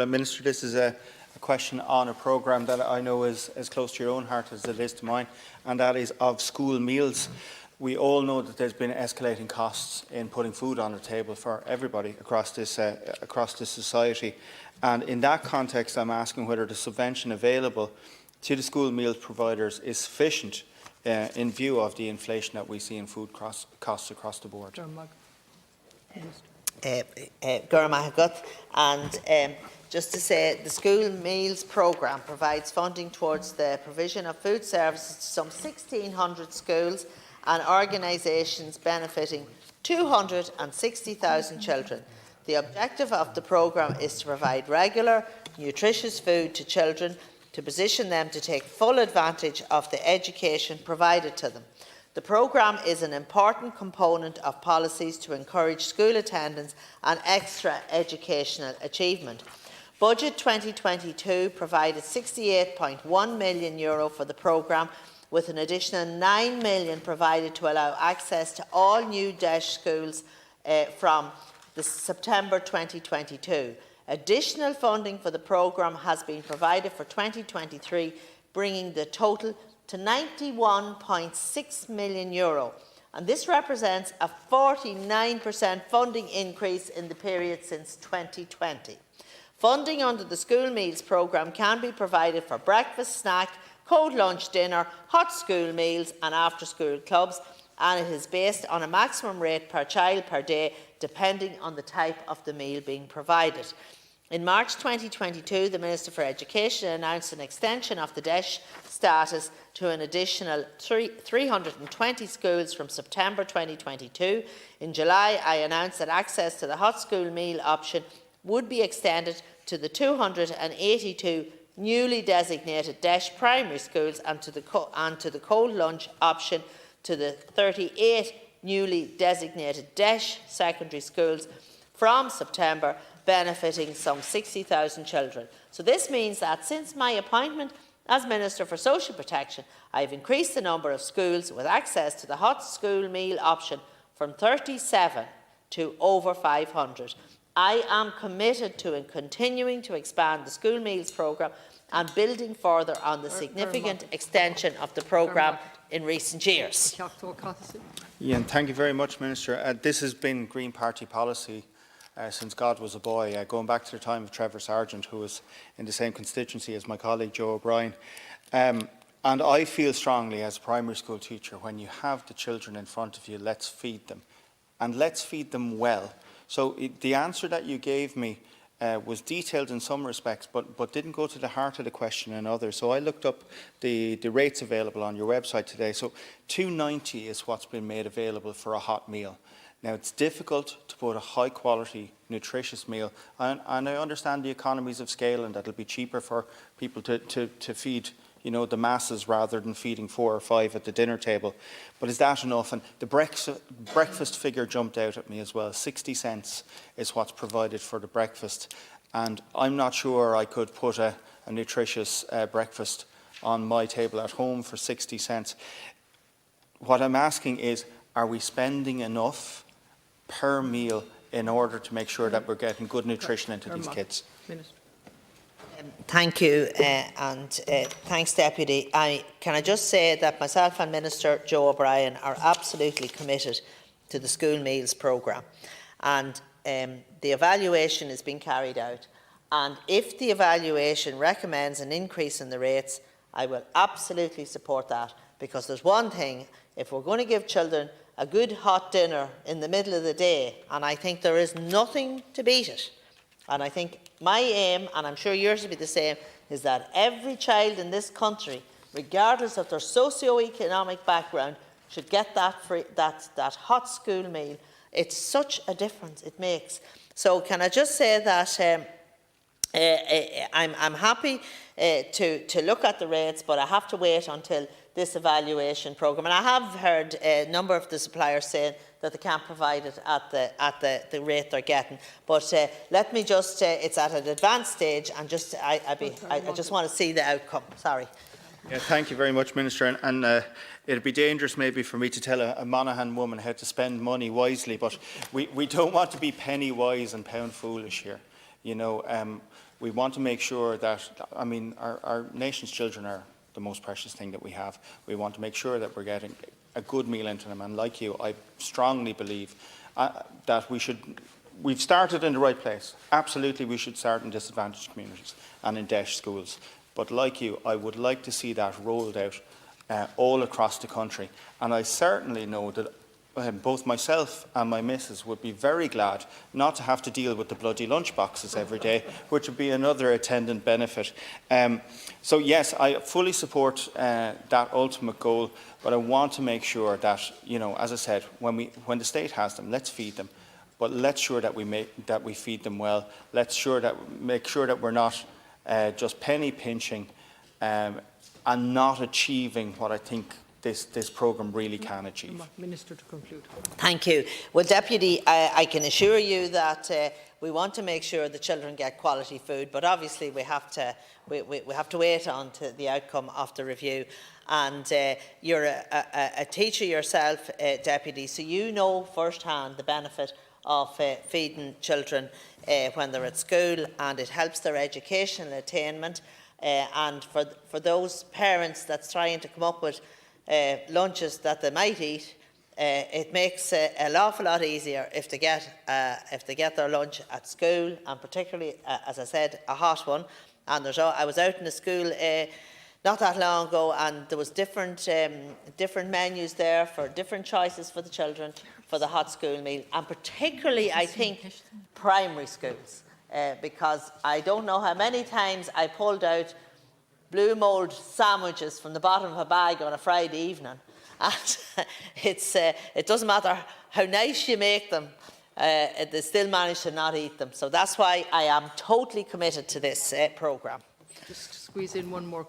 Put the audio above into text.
Minister, this is a question on a programme that I know is as close to your own heart as it is to mine, and that is of school meals. We all know that there's been escalating costs in putting food on the table for everybody across this society. And in that context, I'm asking whether the subvention available to the school meals providers is sufficient in view of the inflation that we see in food costs across the board. And just to say, the school meals programme provides funding towards the provision of food services to some 1,600 schools and organisations benefiting 260,000 children. The objective of the programme is to provide regular, nutritious food to children to position them to take full advantage of the education provided to them. The programme is an important component of policies to encourage school attendance and extra educational achievement. Budget 2022 provided €68.1 million for the programme, with an additional €9 million provided to allow access to all new DEIS schools from September 2022. Additional funding for the programme has been provided for 2023, bringing the total to €91.6 million, and this represents a 49% funding increase in the period since 2020. Funding under the school meals programme can be provided for breakfast, snack, cold lunch, dinner, hot school meals and after-school clubs, and it is based on a maximum rate per child per day, depending on the type of the meal being provided. In March 2022, the Minister for Education announced an extension of the DEIS status to an additional 320 schools from September 2022. In July, I announced that access to the hot school meal option would be extended to the 282 newly designated DEIS primary schools and to the cold lunch option to the 38 newly designated DEIS secondary schools from September, benefiting some 60,000 children. So this means that since my appointment as Minister for Social Protection, I have increased the number of schools with access to the hot school meal option from 37 to over 500. I am committed to continuing to expand the school meals programme and building further on the significant extension of the programme in recent years. Ian, thank you very much, Minister. This has been Green Party policy since God was a boy, going back to the time of Trevor Sargent, who was in the same constituency as my colleague Joe O'Brien. And I feel strongly as a primary school teacher, when you have the children in front of you, let's feed them. And let's feed them well. So the answer that you gave me was detailed in some respects, but didn't go to the heart of the question in others. So I looked up the rates available on your website today. So $2.90 is what's been made available for a hot meal. Now, it's difficult to put a high-quality, nutritious meal, and I understand the economies of scale and that it'll be cheaper for people to feed, the masses rather than feeding 4 or 5 at the dinner table. But is that enough? And the breakfast figure jumped out at me as well. 60 cents is what's provided for the breakfast, and I'm not sure I could put a nutritious breakfast on my table at home for 60 cents. What I'm asking is, are we spending enough per meal in order to make sure that we're getting good nutrition into these kids? Thank you, and thanks, Deputy. Can I just say that myself and Minister Joe O'Brien are absolutely committed to the school meals programme, and the evaluation is being carried out, and if the evaluation recommends an increase in the rates, I will absolutely support that, because there's one thing: if we're going to give children a good hot dinner in the middle of the day, and I think there is nothing to beat it, and I think my aim, and I'm sure yours will be the same, is that every child in this country, regardless of their socio-economic background, should get that hot school meal. It's such a difference it makes. So can I just say that I'm happy to look at the rates, but I have to wait until this evaluation programme. And I have heard a number of the suppliers saying that they can't provide it at the rate they're getting. But let me just, it's at an advanced stage, and I just want to see the outcome. Sorry. Yeah, thank you very much, Minister. And it'd be dangerous maybe for me to tell a Monaghan woman how to spend money wisely, but we don't want to be penny wise and pound foolish here. You know, we want to make sure that, I mean, our nation's children are the most precious thing that we have. We want to make sure that we're getting a good meal into them. And like you, I strongly believe that we've started in the right place. Absolutely, we should start in disadvantaged communities and in DEIS schools. But like you, I would like to see that rolled out all across the country. And I certainly know that both myself and my missus would be very glad not to have to deal with the bloody lunch boxes every day, which would be another attendant benefit. So yes, I fully support that ultimate goal, but I want to make sure that, you know, as I said, when the state has them, let's feed them. But let's sure that we feed them well. Let's make sure that we're not just penny pinching and not achieving what I think this programme really can achieve. Minister, to conclude. Thank you. Well, Deputy, I can assure you that we want to make sure the children get quality food, but obviously we have to wait on to the outcome of the review. And you're a teacher yourself, Deputy, so you know firsthand the benefit of feeding children when they're at school, and it helps their educational attainment. And for those parents that's trying to come up with lunches that they might eat, it makes it an awful lot easier if they get their lunch at school, and particularly, as I said, a hot one. And I was out in a school not that long ago, and there was different menus there for different choices for the children for the hot school meal, and particularly I think primary schools, because I don't know how many times I pulled out blue mould sandwiches from the bottom of a bag on a Friday evening, and it doesn't matter how nice you make them, they still manage to not eat them. So that's why I am totally committed to this programme. Just squeeze in one more